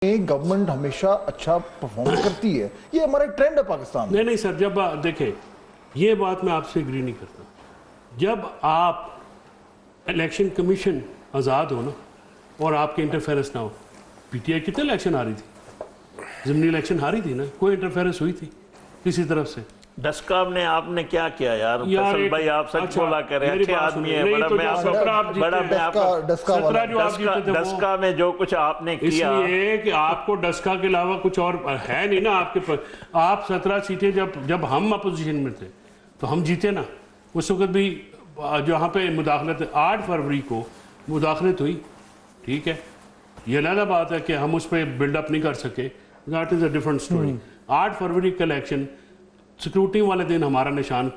Government ہمیشہ اچھا perform کرتی ہے، یہ ہمارا ٹرینڈ ہے پاکستان میں۔ نہیں سر، جب دیکھیں یہ بات میں آپ سے اگری نہیں کرتا. جب آپ الیکشن کمیشن آزاد ہو نا اور آپ کے انٹرفیرنس نہ ہو، پی ٹی آئی کتنے الیکشن ہاری تھی، ضمنی الیکشن ہاری تھی نا، کوئی انٹرفیرنس ہوئی تھی کسی طرف سے؟ ڈسکام نے آپ نے کیا کیا یار فیصل بھائی، آپ سچ بولا کریں، اچھے آدمی ہیں، ڈسکا میں جو کچھ آپ نے کیا، اس لیے کہ آپ کو ڈسکا کے علاوہ کچھ اور ہے نہیں نا آپ کے پاس. آپ 17 سیٹیں جب ہم اپوزیشن میں تھے تو ہم جیتے نا، اس وقت بھی جہاں پہ مداخلت 8 فروری کو مداخلت ہوئی، ٹھیک ہے، یہ علیحدہ بات ہے کہ ہم اس پہ بلڈ اپ نہیں کر سکے، that is a different story. 8 فروری کا الیکشن سیکیورٹی والے دن ہمارا نشان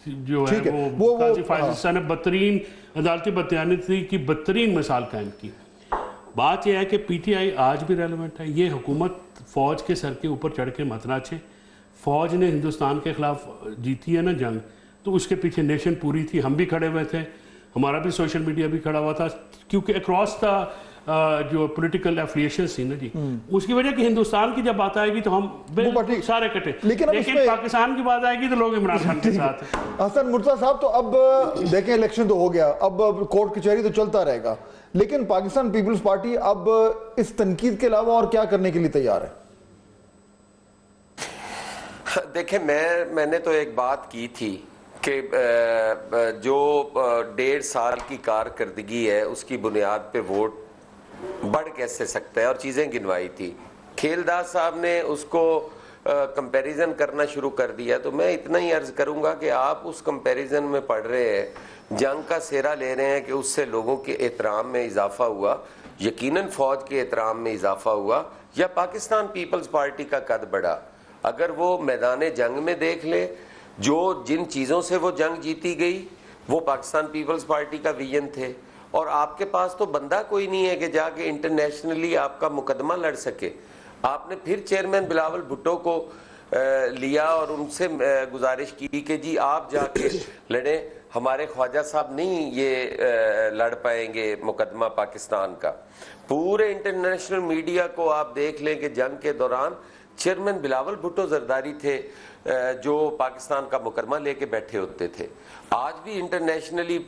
جو ہے وہ قاضی فائز صاحب نے بدترین عدالتی بددیانتی کی بدترین مثال قائم کی. بات یہ ہے کہ پی ٹی آئی آج بھی ریلیونٹ ہے. یہ حکومت فوج کے سر کے اوپر چڑھ کے مت ناچے. فوج نے ہندوستان کے خلاف جیتی ہے نا جنگ، تو اس کے پیچھے نیشن پوری تھی، ہم بھی کھڑے ہوئے تھے، ہمارا بھی سوشل میڈیا بھی کھڑا ہوا تھا، کیونکہ اکراس دا جو پولیٹیکل ایفیلیشنز تھی نا جی، اس کی وجہ کہ ہندوستان کی جب بات آئے گی تو ہم سارے کٹے، لیکن پاکستان کی بات آئے گی تو لوگ عمران خان کے ساتھ ہیں. حسن مرتضیٰ صاحب، تو اب دیکھیں الیکشن تو ہو گیا، اب کورٹ کچہری تو چلتا رہے گا، لیکن پاکستان پیپلز پارٹی اب اس تنقید کے علاوہ اور کیا کرنے کے لیے تیار ہے؟ دیکھیں میں نے تو ایک بات کی تھی کہ جو 1.5 سال کی کارکردگی ہے اس کی بنیاد پہ ووٹ بڑھ کیسے سکتا ہے، اور چیزیں گنوائی تھی. کھیلداس صاحب نے اس کو کمپیریزن کرنا شروع کر دیا، تو میں اتنا ہی عرض کروں گا کہ آپ اس کمپیریزن میں پڑھ رہے ہیں، جنگ کا سہرا لے رہے ہیں کہ اس سے لوگوں کے احترام میں اضافہ ہوا، یقیناً فوج کے احترام میں اضافہ ہوا، یا پاکستان پیپلز پارٹی کا قد بڑھا. اگر وہ میدان جنگ میں دیکھ لے، جن چیزوں سے وہ جنگ جیتی گئی وہ پاکستان پیپلز پارٹی کا ویژن تھے، اور آپ کے پاس تو بندہ کوئی نہیں ہے کہ جا کے انٹرنیشنلی آپ کا مقدمہ لڑ سکے. آپ نے پھر چیئرمین بلاول بھٹو کو لیا اور ان سے گزارش کی کہ جی آپ جا کے لڑیں، ہمارے خواجہ صاحب نہیں یہ لڑ پائیں گے مقدمہ پاکستان کا. پورے انٹرنیشنل میڈیا کو آپ دیکھ لیں کہ جنگ کے دوران چیئرمین بلاول بھٹو زرداری تھے جو پاکستان کا مقدمہ لے کے بیٹھے ہوتے تھے. آج بھی انٹرنیشنلی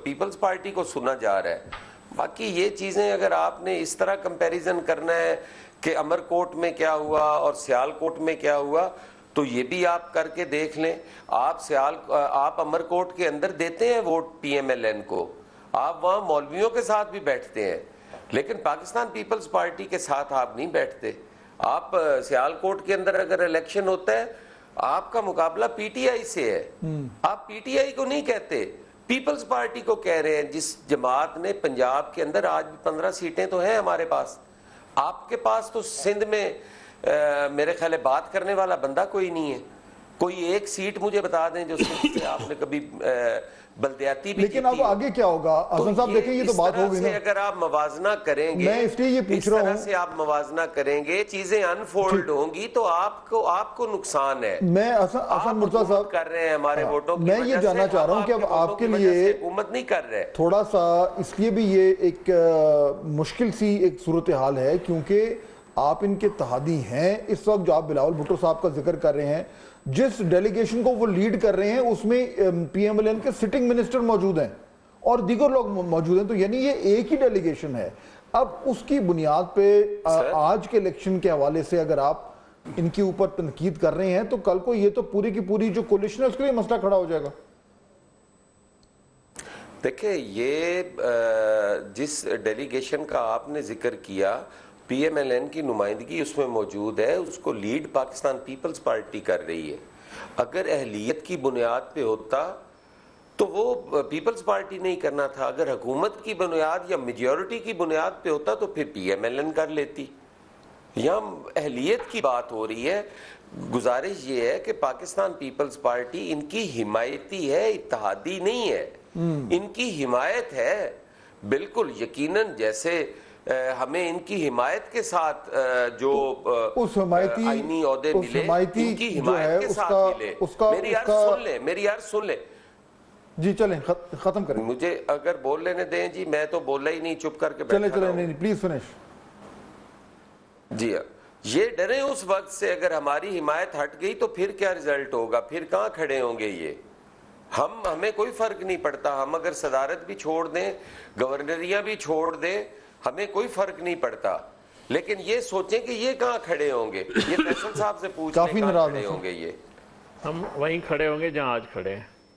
پیپلز پارٹی کو سنا جا رہا ہے. باقی یہ چیزیں اگر آپ نے اس طرح کمپیریزن کرنا ہے کہ امر کوٹ میں کیا ہوا اور سیال کوٹ میں کیا ہوا، تو یہ بھی آپ کر کے دیکھ لیں. آپ امر کوٹ کے اندر دیتے ہیں vote P M L N کو، آپ وہاں مولویوں کے ساتھ بھی بیٹھتے ہیں، لیکن پاکستان پیپلز پارٹی کے ساتھ آپ نہیں بیٹھتے. آپ سیال کوٹ کے اندر اگر الیکشن ہوتا ہے، آپ کا مقابلہ پی ٹی آئی سے ہے، آپ پی ٹی آئی کو نہیں کہتے، پیپلز پارٹی کو کہہ رہے ہیں، جس جماعت نے پنجاب کے اندر آج بھی 15 سیٹیں تو ہیں ہمارے پاس. آپ کے پاس تو سندھ میں میرے خیال ہے بات کرنے والا بندہ کوئی نہیں ہے. کوئی ایک سیٹ مجھے بتا دیں جو سندھ سے آپ نے کبھی بلدیاتی بھی، لیکن اب آگے کیا ہوگا حسن صاحب؟ دیکھیں یہ تو بات ہو گئی نا، اگر آپ موازنہ کریں گے، میں اس لیے یہ پوچھ رہا ہوں، اس طرح سے آپ موازنہ کریں گے، چیزیں انفولڈ ہوں گی تو آپ کو نقصان ہے. میں حسن مرتضیٰ صاحب کر رہے ہیں ہمارے ووٹوں کی میں یہ جاننا چاہ رہا ہوں کہ اب آپ کے لیے حکومت نہیں کر رہے، تھوڑا سا اس لیے بھی یہ ایک مشکل سی ایک صورتحال ہے کیونکہ آپ ان کے اتحادی ہیں. اس وقت جو آپ بلاول بھٹو صاحب کا ذکر کر رہے ہیں، جس ڈیلیگیشن کو وہ لیڈ کر رہے ہیں اس میں پی ایم ایل این کے سٹنگ منسٹر موجود ہیں اور دیگر لوگ موجود ہیں، تو یعنی یہ ایک ہی ڈیلیگیشن ہے. اب اس کی بنیاد پہ آج کے الیکشن کے حوالے سے اگر آپ ان کے اوپر تنقید کر رہے ہیں تو کل کو یہ تو پوری کی پوری جو کولیشن ہے اس کے لیے مسئلہ کھڑا ہو جائے گا. دیکھیں یہ جس ڈیلیگیشن کا آپ نے ذکر کیا، پی ایم ایل این کی نمائندگی اس میں موجود ہے، اس کو لیڈ پاکستان پیپلز پارٹی کر رہی ہے. اگر اہلیت کی بنیاد پہ ہوتا تو وہ پیپلز پارٹی نہیں کرنا تھا، اگر حکومت کی بنیاد یا میجورٹی کی بنیاد پہ ہوتا تو پھر پی ایم ایل این کر لیتی. یہاں اہلیت کی بات ہو رہی ہے. گزارش یہ ہے کہ پاکستان پیپلز پارٹی ان کی حمایتی ہے، اتحادی نہیں ہے، ان کی حمایت ہے بالکل. یقیناً جیسے ہمیں ان کی حمایت کے ساتھ جو آئینی عہدے ملے، ان کی حمایت کے ساتھ ملے. میری عرض سن لیں جی، چلیں ختم کریں. مجھے اگر بول لینے دیں جی، میں تو بولا ہی نہیں، چپ کر کے چلیں نہیں پلیز فنش. جی ہاں، یہ ڈرے اس وقت سے اگر ہماری حمایت ہٹ گئی تو پھر کیا رزلٹ ہوگا، پھر کہاں کھڑے ہوں گے یہ. ہمیں کوئی فرق نہیں پڑتا، ہم اگر صدارت بھی چھوڑ دیں، گورنریاں بھی چھوڑ دیں، ہمیں کوئی فرق نہیں پڑتا، لیکن یہ سوچیں کہ یہ کہاں کھڑے ہوں گے. یہ فیصل صاحب سے پوچھیں کہاں کھڑے ہوں گے. یہ ہم وہیں کھڑے ہوں گے جہاں آج کھڑے ہیں.